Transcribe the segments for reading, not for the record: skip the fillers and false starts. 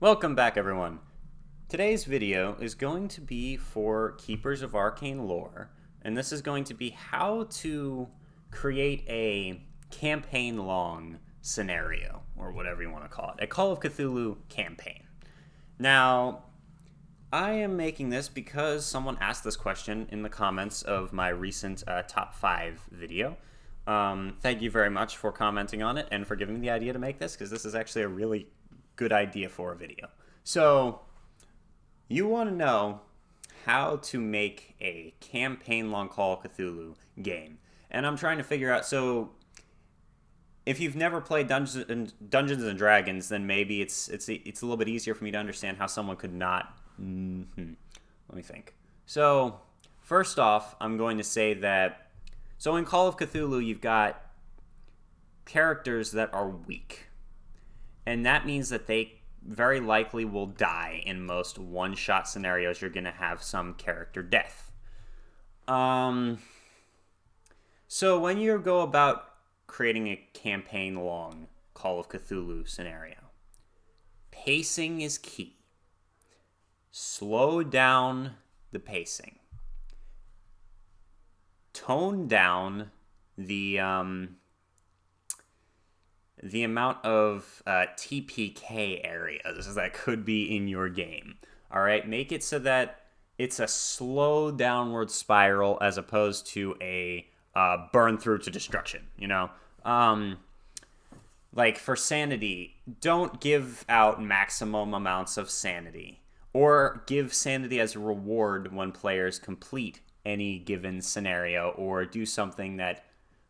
Welcome back, everyone. Today's video is going to be for Keepers of Arcane Lore, and this is going to be how to create a campaign-long scenario, or whatever you want to call it, a Call of Cthulhu campaign. Now, I am making this because someone asked this question in the comments of my recent top 5 video. Thank you very much for commenting on it and for giving me the idea to make this, because this is actually a really good idea for a video. So, you want to know how to make a campaign-long Call of Cthulhu game. And I'm trying to figure out, so if you've never played Dungeons and Dragons, then maybe it's a little bit easier for me to understand how someone could not. Let me think. So, first off, I'm going to say that, so in Call of Cthulhu, you've got characters that are weak. And that means that they very likely will die in most one-shot scenarios. You're going to have some character death. So when you go about creating a campaign-long Call of Cthulhu scenario, pacing is key. Slow down the pacing. Tone down the amount of TPK areas that could be in your game. All right, make it so that it's a slow downward spiral as opposed to a burn through to destruction. Like for sanity, don't give out maximum amounts of sanity, or give sanity as a reward when players complete any given scenario, or do something that,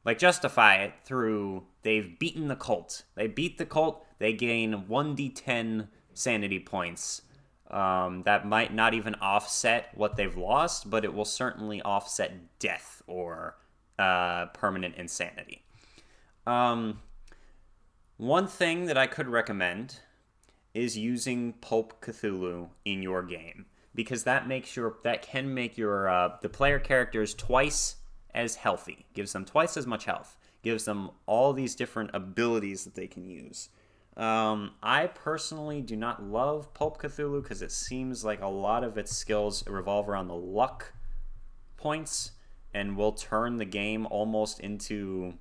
like, justify it through they've beaten the cult. They beat the cult, they gain 1d10 sanity points. That might not even offset what they've lost, but it will certainly offset death or permanent insanity. One thing that I could recommend is using Pulp Cthulhu in your game, because that can make your the player characters twice as healthy, gives them twice as much health, gives them all these different abilities that they can use. I personally do not love Pulp Cthulhu because it seems like a lot of its skills revolve around the luck points and will turn the game almost into,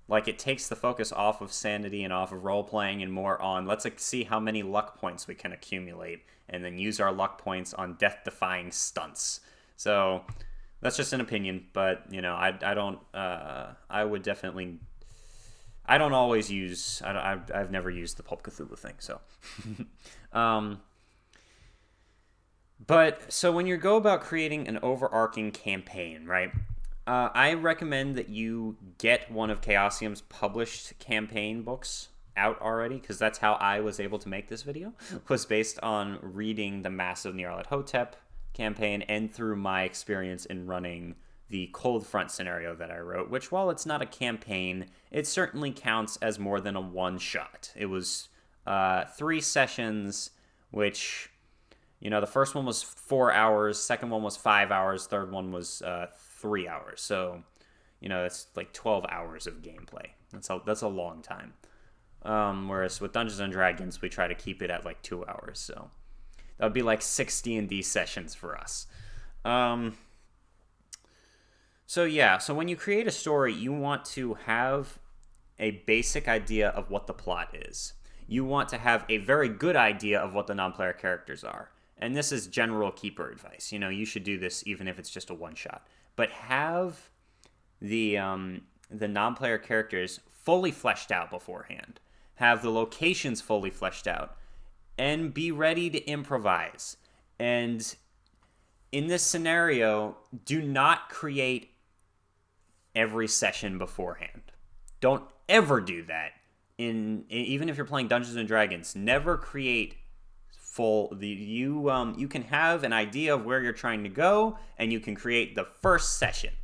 like, it takes the focus off of sanity and off of role-playing and more on, let's see how many luck points we can accumulate and then use our luck points on death-defying stunts. So that's just an opinion, but, I've never used the Pulp Cthulhu thing, so. So when you go about creating an overarching campaign, right, I recommend that you get one of Chaosium's published campaign books out already, because that's how I was able to make this video, was based on reading the Massive Nyarlathotep Hotep campaign and through my experience in running the Cold Front scenario that I wrote, which, while it's not a campaign, it certainly counts as more than a one-shot. It was 3 sessions, which, the first one was 4 hours, second one was 5 hours, third one was 3 hours. So, it's like 12 hours of gameplay. That's a long time. Whereas with Dungeons and Dragons, we try to keep it at like 2 hours, so that would be like 6 D&D sessions for us. So when you create a story, you want to have a basic idea of what the plot is. You want to have a very good idea of what the non-player characters are. And this is general keeper advice. You should do this even if it's just a one-shot. But have the non-player characters fully fleshed out beforehand. Have the locations fully fleshed out. And be ready to improvise. And in this scenario, do not create every session beforehand. Don't ever do that. Even if you're playing Dungeons and Dragons, never create full. You can have an idea of where you're trying to go, and you can create the first session.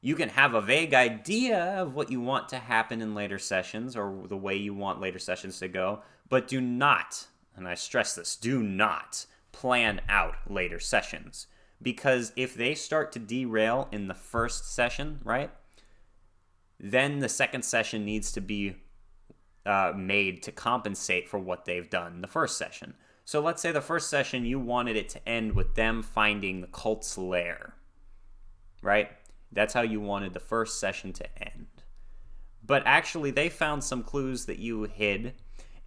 You can have a vague idea of what you want to happen in later sessions, or the way you want later sessions to go, but do not, and I stress this, do not plan out later sessions. Because if they start to derail in the first session, right, then the second session needs to be made to compensate for what they've done the first session. So let's say the first session you wanted it to end with them finding the cult's lair, right? That's how you wanted the first session to end. But actually, they found some clues that you hid,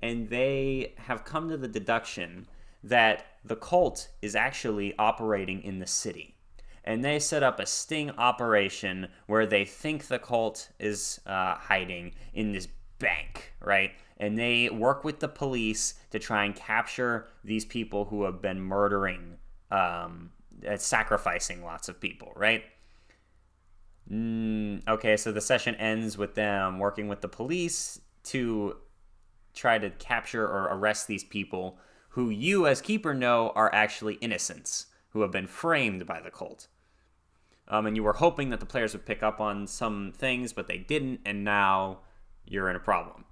and they have come to the deduction that the cult is actually operating in the city. And they set up a sting operation where they think the cult is hiding in this bank, right? And they work with the police to try and capture these people who have been murdering, sacrificing lots of people, right? Okay, so the session ends with them working with the police to try to capture or arrest these people who you as Keeper know are actually innocents, who have been framed by the cult. And you were hoping that the players would pick up on some things, but they didn't, and now you're in a problem.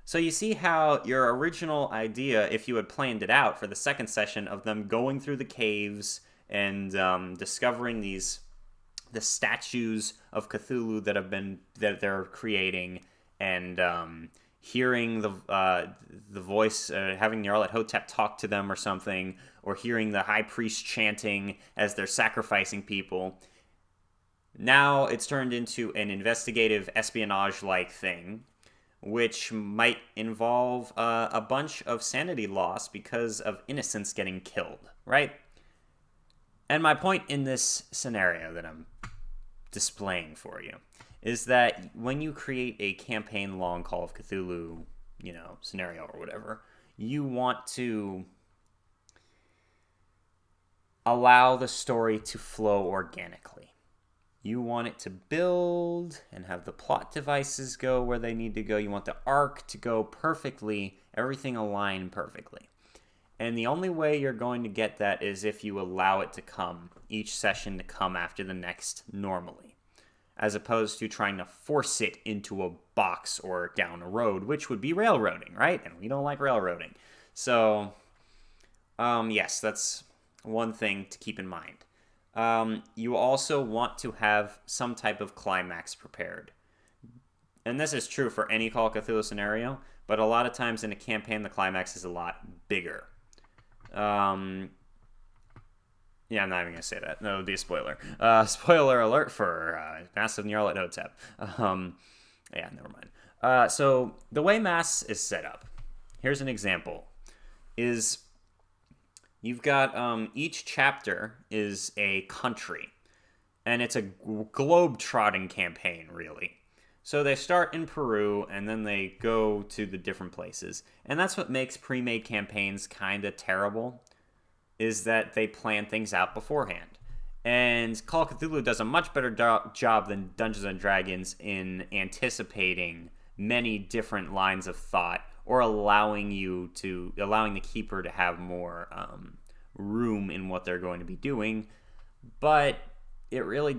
So you see how your original idea, if you had planned it out for the second session of them going through the caves and discovering the statues of Cthulhu that they're creating, and hearing the voice, having Nyarlathotep talk to them or something, or hearing the high priest chanting as they're sacrificing people. Now it's turned into an investigative espionage-like thing, which might involve a bunch of sanity loss because of innocents getting killed, right? And my point in this scenario that I'm displaying for you is that when you create a campaign-long Call of Cthulhu, scenario or whatever, you want to allow the story to flow organically. You want it to build and have the plot devices go where they need to go. You want the arc to go perfectly, everything align perfectly. And the only way you're going to get that is if you allow it to come, each session to come after the next normally, as opposed to trying to force it into a box or down a road, which would be railroading, right? And we don't like railroading. So, yes, that's one thing to keep in mind. You also want to have some type of climax prepared. And this is true for any Call of Cthulhu scenario, but a lot of times in a campaign, the climax is a lot bigger. Yeah, I'm not even going to say that. That would be a spoiler. Spoiler alert for Mass of Nyarlathotep. Yeah, never mind. So the way Mass is set up, here's an example, is you've got each chapter is a country, and it's a globe-trotting campaign, really. So they start in Peru, and then they go to the different places. And that's what makes pre-made campaigns kind of terrible, is that they plan things out beforehand. And Call of Cthulhu does a much better job than Dungeons & Dragons in anticipating many different lines of thought, or allowing the keeper to have more room in what they're going to be doing. But it really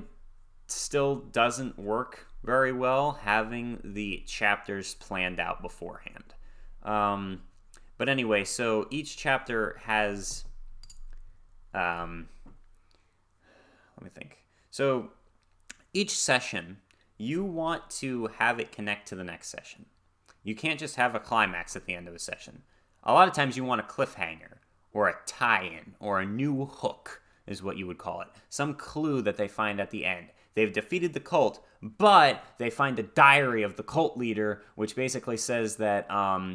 still doesn't work very well having the chapters planned out beforehand. But anyway, so each chapter has... let me think. So each session, you want to have it connect to the next session. You can't just have a climax at the end of a session. A lot of times you want a cliffhanger, or a tie-in, or a new hook, is what you would call it. Some clue that they find at the end. They've defeated the cult, but they find a diary of the cult leader, which basically says that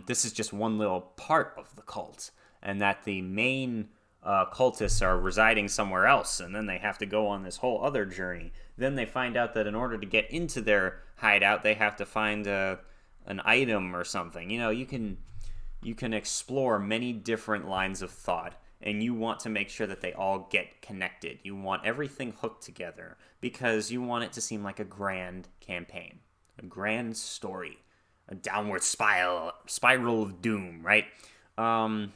this is just one little part of the cult, and that the main cultists are residing somewhere else, and then they have to go on this whole other journey. Then they find out that in order to get into their hideout, they have to find an item or something. You can explore many different lines of thought, and you want to make sure that they all get connected. You want everything hooked together because you want it to seem like a grand campaign, a grand story, a downward spiral of doom, right? And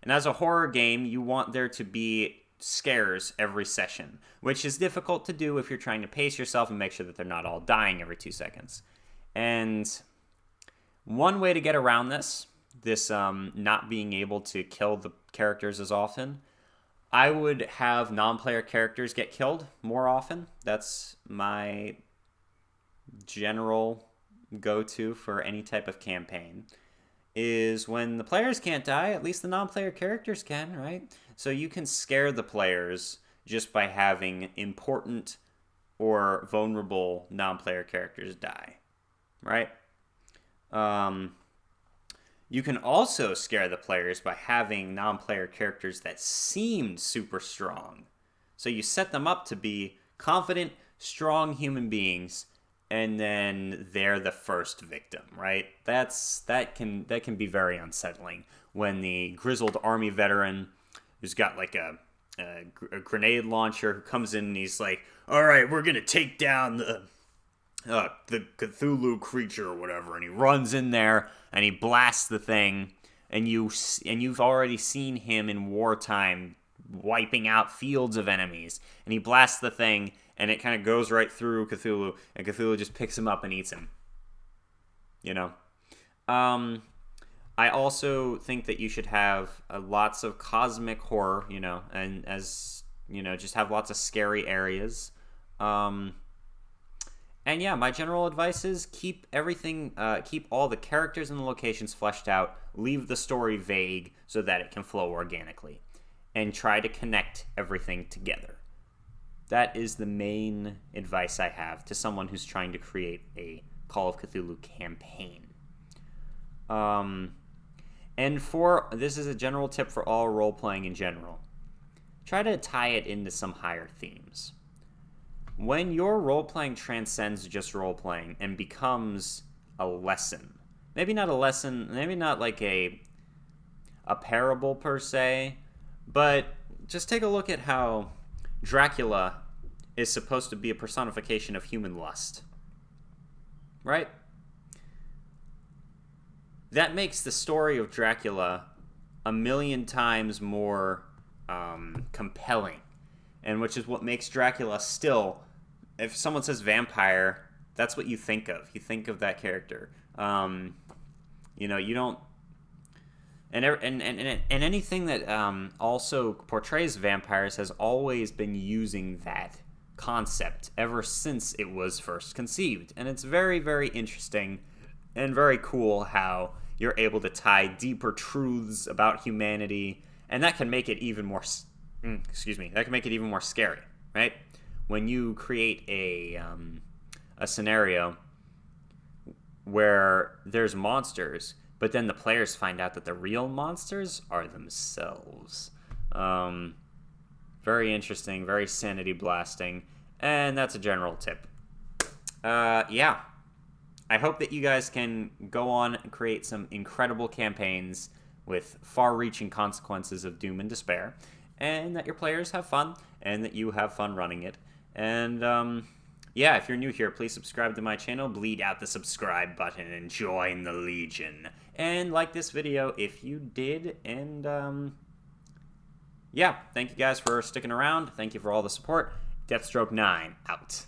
as a horror game, you want there to be scares every session, which is difficult to do if you're trying to pace yourself and make sure that they're not all dying every 2 seconds. And one way to get around this not being able to kill the characters as often, I would have non-player characters get killed more often. That's my general go-to for any type of campaign. is when the players can't die, at least the non-player characters can, right? So you can scare the players just by having important or vulnerable non-player characters die, right? You can also scare the players by having non-player characters that seemed super strong. So you set them up to be confident, strong human beings, and then they're the first victim, right? That can be very unsettling when the grizzled army veteran who's got like a grenade launcher who comes in and he's like, "All right, we're gonna take down the Cthulhu creature or whatever," and he runs in there and he blasts the thing, and you've already seen him in wartime wiping out fields of enemies, and he blasts the thing and it kind of goes right through Cthulhu, and Cthulhu just picks him up and eats him. You know, I also think that you should have lots of cosmic horror, you know, and as you know, just have lots of scary areas. And yeah, my general advice is keep everything, keep all the characters and the locations fleshed out, leave the story vague so that it can flow organically, and try to connect everything together. That is the main advice I have to someone who's trying to create a Call of Cthulhu campaign. And this is a general tip for all role-playing in general. Try to tie it into some higher themes. When your role-playing transcends just role-playing and becomes a lesson, maybe not a lesson, maybe not like a parable per se, but just take a look at how Dracula is supposed to be a personification of human lust, right? That makes the story of Dracula a million times more compelling, and which is what makes Dracula still, if someone says vampire, that's what you think of. You think of that character. You know, you don't, and anything that also portrays vampires has always been using that concept ever since it was first conceived, and it's very, very interesting and very cool how you're able to tie deeper truths about humanity, and that can make it even more that can make it even more scary, right? When you create a scenario where there's monsters, but then the players find out that the real monsters are themselves. Very interesting, very sanity blasting, and that's a general tip. Yeah. I hope that you guys can go on and create some incredible campaigns with far-reaching consequences of doom and despair, and that your players have fun, and that you have fun running it. And, yeah, if you're new here, please subscribe to my channel, bleed out the subscribe button, and join the Legion. And like this video if you did, and, yeah, thank you guys for sticking around. Thank you for all the support. Deathstroke 9, out.